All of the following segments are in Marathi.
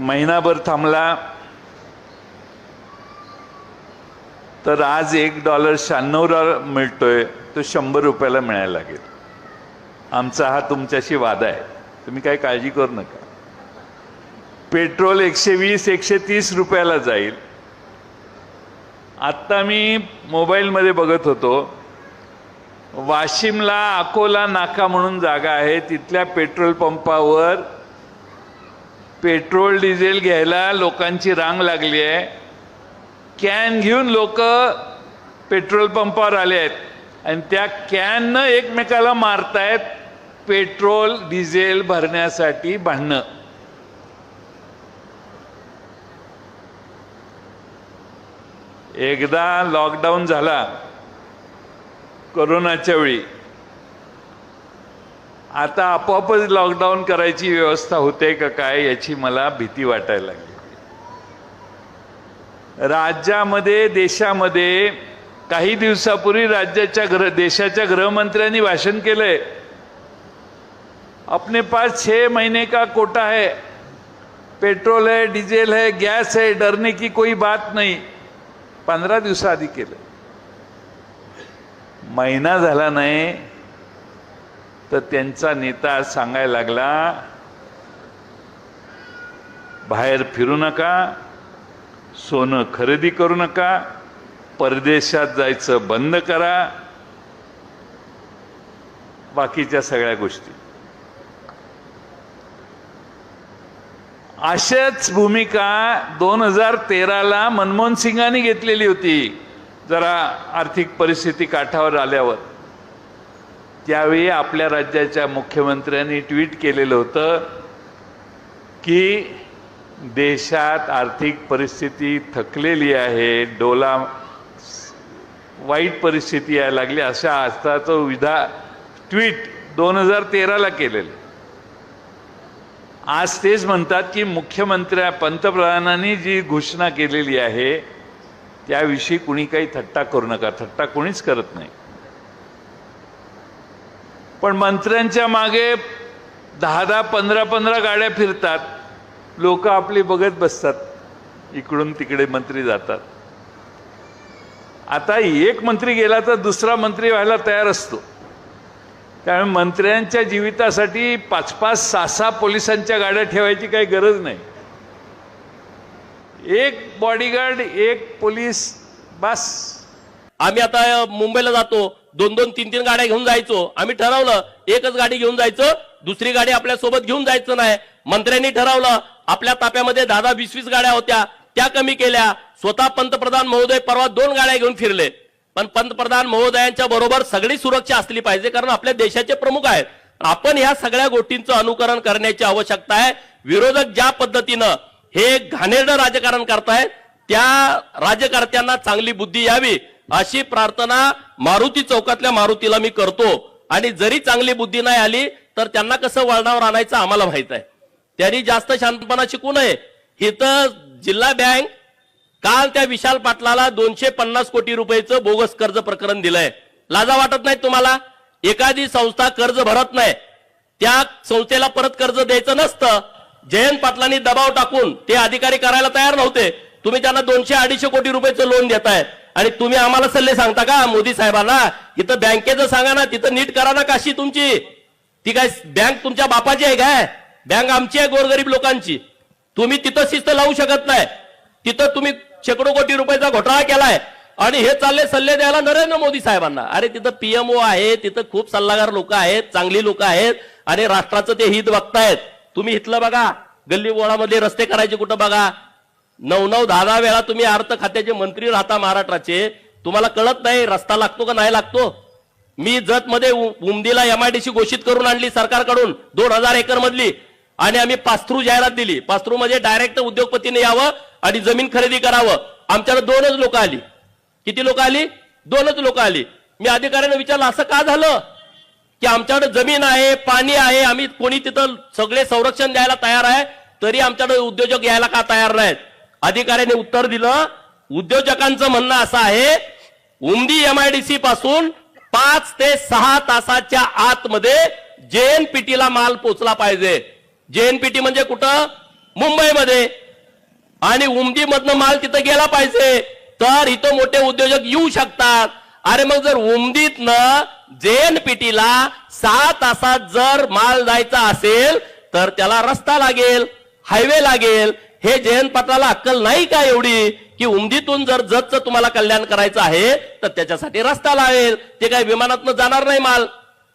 महिनाभर थांबला तर आज $1.96 मिळतोय, तो $100 मिळायला लागेल. आमचा हा तुमच्याशी वादा आहे, तुम्ही काही काळजी करू नका. पेट्रोल $120-130 जाईल. आत्ता मी मोबाईलमध्ये बघत होतो, वाशिमला अकोला नाका म्हणून जागा आहे, तिथल्या पेट्रोल पंपावर पेट्रोल डिझेल घ्यायला लोकांची रांग लागली आहे. कॅन घेऊन लोक पेट्रोल पंपावर आले आहेत आणि त्या कॅननं एकमेकाला मारतायत पेट्रोल डिझेल भरण्यासाठी भांडणं. एकदा लॉकडाऊन झाला कोरोनाच्या वेळी, आता आपोआपच लॉकडाऊन करायची व्यवस्था होते का काय याची मला भीती वाटायला लागली. राज्यामध्ये देशामध्ये काही दिवसापूर्वी देशाच्या गृहमंत्र्यांनी भाषण केलंय, अपने पास 6 महीने का कोटा है, पेट्रोल है, डीजल है, गैस है, डरने की कोई बात नहीं. 15 दिवसाआधी केलं. महिना झाला नाही तर त्यांचा नेता सांगायला लागला, बाहेर फिरू नका, सोनं खरेदी करू नका, परदेशात जायचं बंद करा, बाकीच्या सगळ्या गोष्टी. अशाच भूमिका 2013ला मनमोहन सिंगांनी घेतलेली होती. जरा आर्थिक परिस्थिती काठावर आल्यावर त्यावेळी आपल्या राज्याच्या मुख्यमंत्र्यांनी ट्विट केलेलं होतं की देशात आर्थिक परिस्थिती थकलेली आहे, वाईट परिस्थिती यायला लागली, अशा अर्थाचं ट्विट 2013ला केलेलं. आज तेच म्हणतात की पंतप्रधानांनी जी घोषणा केलेली आहे त्याविषयी कुणी काही थट्टा करू नका. थट्टा कोणीच करत नाही, पण मंत्र्यांच्या मागे 10-10, 15-15 गाड्या फिरतात, लोक आपली बघत बसतात, इकडून तिकडे मंत्री जातात. आता एक मंत्री गेला तर दुसरा मंत्री व्हायला तयार असतो. त्यामुळे मंत्र्यांच्या जीवितासाठी 5-5, 6-6 पोलिसांच्या गाड्या ठेवायची काही गरज नाही. एक बॉडीगार्ड, एक पोलीस बस. आम्ही आता मुंबईला जातो, 2-2, 3-3 गाड्या घेऊन जायचो. आम्ही ठरवलं एकच गाडी घेऊन जायचं, दुसरी गाडी आपल्या सोबत घेऊन जायचं नाही. मंत्र्यांनी ठरवलं, आपल्या ताफ्यामध्ये 10-10, 20-20 गाड्या होत्या, त्या कमी केल्या. स्वतः पंतप्रधान महोदय परवा 2 गाड्या घेऊन फिरले. पण पंतप्रधान महोदयांच्या बरोबर सगळी सुरक्षा असली पाहिजे, कारण आपल्या देशाचे प्रमुख आहेत. आपण ह्या सगळ्या गोष्टींचं अनुकरण करण्याची आवश्यकता आहे. विरोधक ज्या पद्धतीनं हे घाणेरडं राजकारण करतायत, त्या राजकारत्यांना चांगली बुद्धी यावी अशी प्रार्थना मारुती चौकातल्या मारुतीला मी करतो. आणि जरी चांगली बुद्धी नाही आली तर त्यांना कसं वळणावर आणायचं आम्हाला माहित आहे. त्यांनी जास्त शांतपणा शिकू नये. इथं जिल्हा बँक काल त्या विशाल पाटलाला 250 कोटी रुपयाचं बोगस कर्ज प्रकरण दिलंय. लाजा वाटत नाही तुम्हाला? एखादी संस्था कर्ज भरत नाही, त्या संस्थेला परत कर्ज द्यायचं नसतं. जयंत पाटलांनी दबाव टाकून ते अधिकारी करायला तयार नव्हते. तुम्ही त्यांना 200-250 कोटी रुपयाचं लोन देताय आणि तुम्ही आम्हाला सल्ले सांगता का मोदी साहेबांना? इथं बँकेचं सांगा ना, तिथं नीट करा ना काशी तुमची. ती काय बँक तुमच्या बापाची आहे काय? बँक आमची आहे, गोरगरीब लोकांची. तुम्ही तिथं शिस्त लावू शकत नाही. तिथं तुम्ही शेकडो कोटी रुपयाचा घोटाळा केलाय आणि हे चालले सल्ले द्यायला नरेंद्र मोदी साहेबांना. अरे तिथं PMO आहे, तिथं खूप सल्लागार लोक आहेत, चांगली लोक आहेत आणि राष्ट्राचं ते हित बघतायत. तुम्ही इथलं बघा, गल्ली बोळामध्ये रस्ते करायचे कुठं बघा. 9-9, 10-10 वेळा तुम्ही अर्थ खात्याचे मंत्री राहता महाराष्ट्राचे, तुम्हाला कळत नाही रस्ता लागतो का नाही लागतो? मी जत मध्ये उमदीला MIDC घोषित करून आणली सरकारकडून 2000 एकर मधली, आणि आम्ही पास्थ्रू जाहिरात दिली. पास्थ्रू म्हणजे डायरेक्ट उद्योगपतीने यावं आणि जमीन खरेदी करावं. आमच्याकडे 2च लोक आली. किती लोक आली? 2च लोक आली. मी अधिकाऱ्यांना विचारलं असं का झालं, की आमच्याकडे जमीन आहे, पाणी आहे, आम्ही कोणी तिथं सगळे संरक्षण द्यायला तयार आहे, तरी आमच्याकडे उद्योजक यायला का तयार नाहीत? अधिकाऱ्यांनी उत्तर दिलं, उद्योजकांचं म्हणणं असं आहे, उमदी MIDC पासून 5 ते 6 तासाच्या आतमध्ये JNPT ला माल पोचला पाहिजे. JNPT म्हणजे कुठं? मुंबईमध्ये आणि उमदीमधनं माल तिथं गेला पाहिजे तर इथं मोठे उद्योजक येऊ शकतात. अरे मग जर उमदीतनं जेएनपीटीला 6 तासात जर माल जायचा असेल तर त्याला रस्ता लागेल, हायवे लागेल. हे जयंत पाटलाला अक्कल नाही का एवढी की उमदीतून जर जतचं तुम्हाला कल्याण करायचं आहे तर त्याच्यासाठी रस्ता लावेल, ते काय विमानातनं जाणार नाही माल.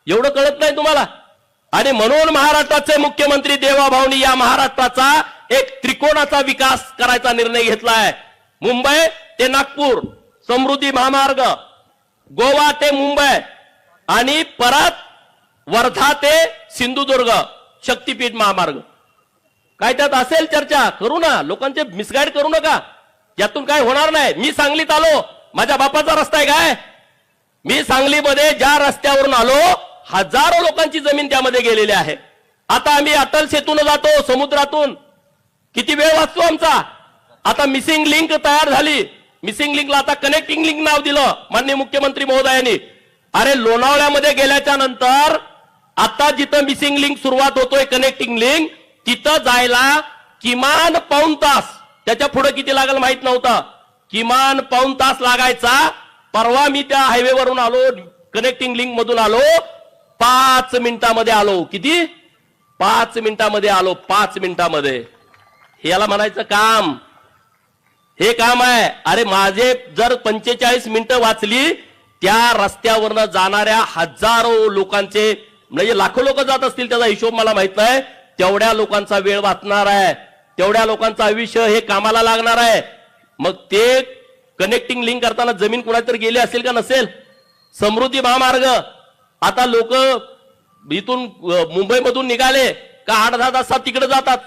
एवढं कळत नाही तुम्हाला. आणि म्हणून महाराष्ट्राचे मुख्यमंत्री देवाभाऊनी या महाराष्ट्राचा एक त्रिकोणाचा विकास करायचा निर्णय घेतलाय. मुंबई ते नागपूर समृद्धी महामार्ग, गोवा ते मुंबई आणि परत वर्धा ते सिंधुदुर्ग शक्तीपीठ महामार्ग. काय त्यात असेल चर्चा करू ना, लोकांचे मिसगाईड करू नका. यातून काय होणार नाही. मी सांगलीत आलो, माझ्या बापाचा रस्ता आहे काय. मी सांगलीमध्ये ज्या रस्त्यावरून आलो हजारो लोकांची जमीन त्यामध्ये गेलेली आहे. आता आम्ही अटल सेतून जातो समुद्रातून, किती वेळ वाचतो आमचा. आता मिसिंग लिंक तयार झाली, मिसिंग लिंकला आता कनेक्टिंग लिंक नाव दिलं माननीय मुख्यमंत्री महोदयांनी. अरे लोणावळ्यामध्ये गेल्याच्या नंतर आता जिथं मिसिंग लिंक सुरुवात होतोय कनेक्टिंग लिंक, तिथं जायला किमान पाऊण तास, त्याच्या पुढे किती लागेल माहित नव्हतं, किमान पाऊण तास लागायचा. परवा मी त्या हायवेवरून आलो, कनेक्टिंग लिंक मधून आलो, 5 मिनिटामध्ये आलो. किती? 5 मिनिटामध्ये आलो. 5 मिनिटामध्ये. याला म्हणायचं काम, हे काम आहे. अरे माझे जर 45 मिनिटं वाचली, त्या रस्त्यावरनं जाणाऱ्या हजारो लोकांचे, म्हणजे लाखो लोक जात असतील, त्याचा हिशोब मला माहित नाही, तेवढ्या लोकांचा वेळ वाचणार आहे, तेवढ्या लोकांचं आयुष्य हे कामाला लागणार आहे. मग ते कनेक्टिंग लिंक करताना जमीन कुणातरी गेली असेल का नसेल. समृद्धी महामार्ग, आता लोक इथून मुंबईमधून निघाले का 8-10 तासात तिकडे जातात.